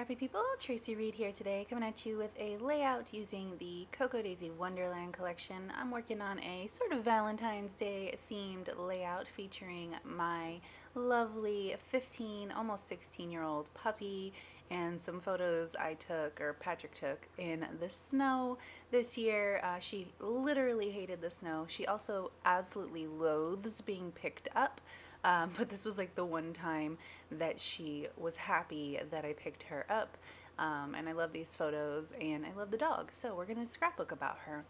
Scrappy people, Tracy Reed here today, coming at you with a layout using the Cocoa Daisy Wonderland collection. I'm working on a sort of Valentine's Day themed layout featuring my lovely 15, almost 16-year-old puppy and some photos I took, or Patrick took, in the snow this year. She literally hated the snow. She also absolutely loathes being picked up. But this was like the one time that she was happy that I picked her up. And I love these photos and I love the dog. So we're going to scrapbook about her.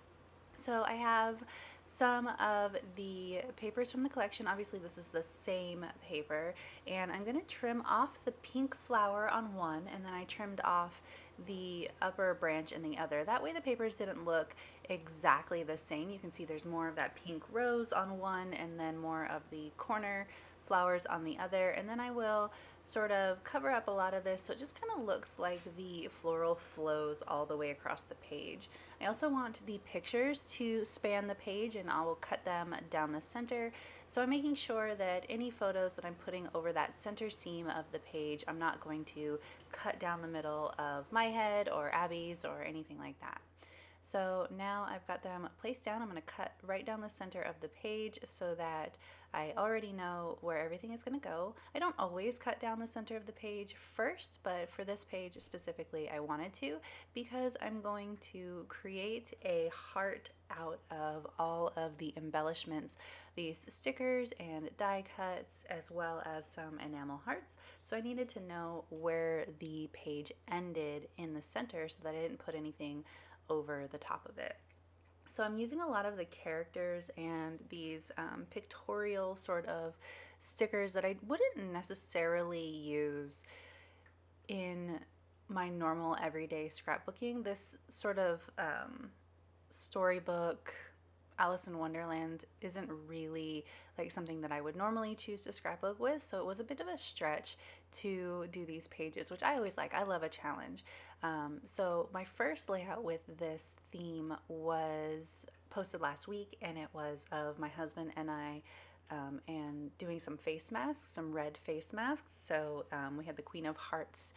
So I have some of the papers from the collection. Obviously this is the same paper, and I'm going to trim off the pink flower on one, and then I trimmed off the upper branch in the other. That way the papers didn't look exactly the same. You can see there's more of that pink rose on one and then more of the corner flowers on the other, and then I will sort of cover up a lot of this so it just kind of looks like the floral flows all the way across the page. I also want the pictures to span the page, and I will cut them down the center, so I'm making sure that any photos that I'm putting over that center seam of the page, I'm not going to cut down the middle of my head or Abby's or anything like that. So now I've got them placed down. I'm going to cut right down the center of the page so that I already know where everything is going to go. I don't always cut down the center of the page first, but for this page specifically I wanted to, because I'm going to create a heart out of all of the embellishments, these stickers and die cuts, as well as some enamel hearts. So I needed to know where the page ended in the center so that I didn't put anything over the top of it. So I'm using a lot of the characters and these pictorial sort of stickers that I wouldn't necessarily use in my normal everyday scrapbooking. This sort of storybook Alice in Wonderland isn't really like something that I would normally choose to scrapbook with, so it was a bit of a stretch to do these pages, which I always like. I love a challenge. So my first layout with this theme was posted last week, and it was of my husband and I and doing some face masks, some red face masks. So we had the Queen of Hearts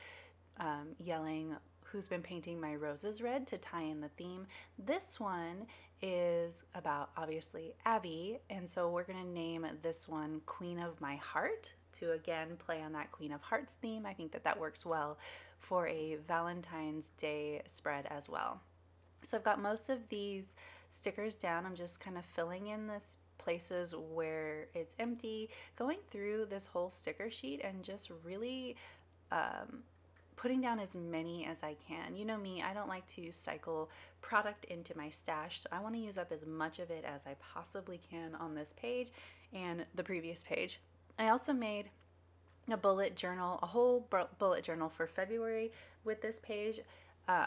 yelling, "Who's been painting my roses red?" to tie in the theme. This one is about, obviously, Abby, and so we're going to name this one Queen of My Heart to again play on that Queen of Hearts theme. I think that that works well for a Valentine's Day spread as well. So I've got most of these stickers down. I'm just kind of filling in this places where it's empty, going through this whole sticker sheet and just really putting down as many as I can. You know me, I don't like to cycle product into my stash, so I want to use up as much of it as I possibly can on this page and the previous page. I also made a bullet journal, a whole bullet journal for February with this page,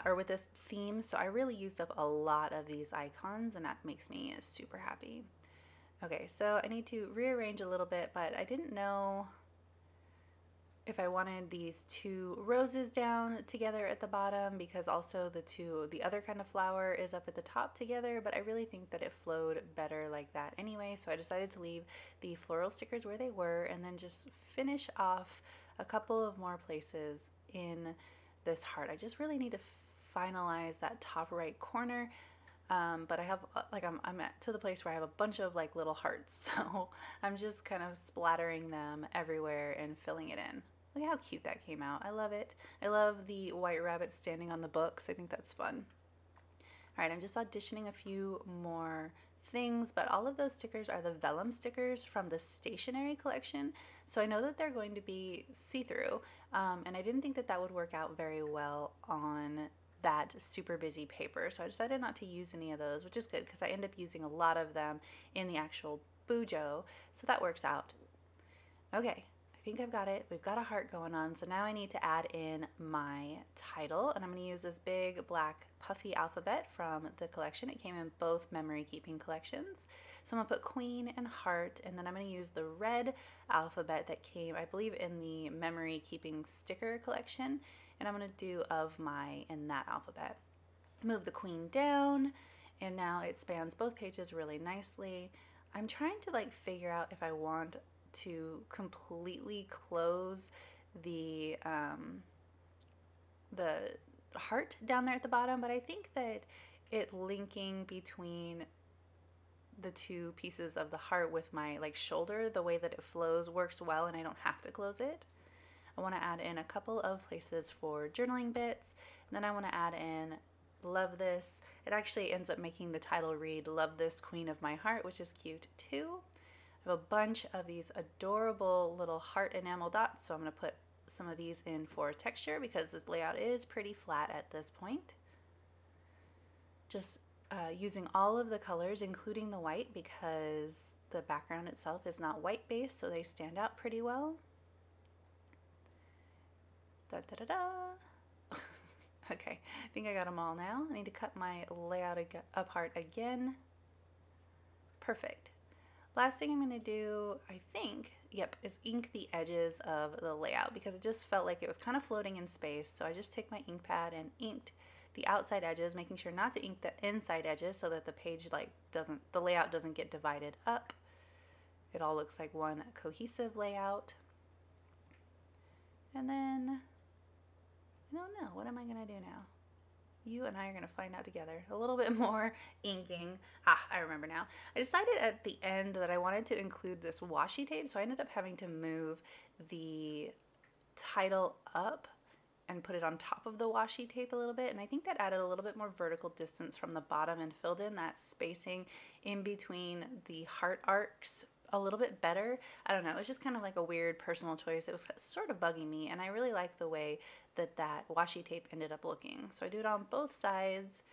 or with this theme, so I really used up a lot of these icons, and that makes me super happy. Okay, so I need to rearrange a little bit, but I didn't know if I wanted these two roses down together at the bottom, because also the other kind of flower is up at the top together, but I really think that it flowed better like that anyway, so I decided to leave the floral stickers where they were and then just finish off a couple of more places in this heart. I just really need to finalize that top right corner, but I have like I'm at to the place where I have a bunch of like little hearts, so I'm just kind of splattering them everywhere and filling it in. Look how cute that came out. I love it. I love the white rabbit standing on the books. I think that's fun. All right, I'm just auditioning a few more things, but all of those stickers are the vellum stickers from the stationery collection, so I know that they're going to be see-through, and I didn't think that that would work out very well on that super busy paper, so I decided not to use any of those, which is good because I end up using a lot of them in the actual bujo, so that works out. Okay, I think I've got it. We've got a heart going on, so now I need to add in my title, and I'm going to use this big black puffy alphabet from the collection. It came in both memory keeping collections. So I'm going to put Queen and Heart, and then I'm going to use the red alphabet that came, I believe, in the memory keeping sticker collection, and I'm going to do of my in that alphabet. Move the Queen down, and now it spans both pages really nicely. I'm trying to like figure out if I want to completely close the the heart down there at the bottom, but I think that it linking between the two pieces of the heart with my like shoulder, the way that it flows works well and I don't have to close it. I want to add in a couple of places for journaling bits, and then I want to add in love this. It actually ends up making the title read Love This Queen of My Heart, which is cute too. I have a bunch of these adorable little heart enamel dots, so I'm going to put some of these in for texture because this layout is pretty flat at this point. Just using all of the colors, including the white, because the background itself is not white based, so they stand out pretty well. Da, da, da, da. Okay, I think I got them all now. I need to cut my layout apart again. Perfect. Last thing I'm going to do, I think, yep, is ink the edges of the layout because it just felt like it was kind of floating in space. So I just take my ink pad and inked the outside edges, making sure not to ink the inside edges so that the page the layout doesn't get divided up. It all looks like one cohesive layout. And then, I don't know, what am I going to do now? You and I are going to find out together. A little bit more inking. I remember now. I decided at the end that I wanted to include this washi tape, so I ended up having to move the title up and put it on top of the washi tape a little bit, and I think that added a little bit more vertical distance from the bottom and filled in that spacing in between the heart arcs a little bit better. I don't know, it was just kind of like a weird personal choice. It was sort of bugging me, and I really like the way that that washi tape ended up looking. So I do it on both sides,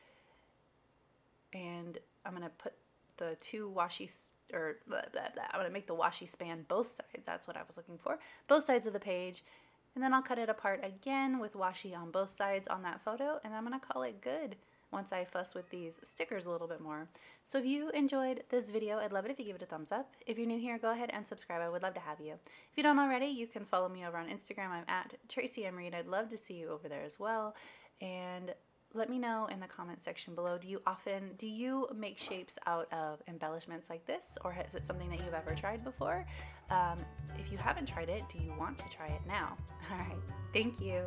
and I'm gonna put the two washi, or blah, blah, blah. I'm gonna make the washi span both sides. That's what I was looking for. Both sides of the page. And then I'll cut it apart again with washi on both sides on that photo, and I'm gonna call it good once I fuss with these stickers a little bit more. So if you enjoyed this video, I'd love it if you give it a thumbs up. If you're new here, go ahead and subscribe. I would love to have you. If you don't already, you can follow me over on Instagram. I'm at Tracy M. Reed. I'd love to see you over there as well. And let me know in the comment section below, do you make shapes out of embellishments like this, or is it something that you've ever tried before? If you haven't tried it, do you want to try it now? All right, thank you.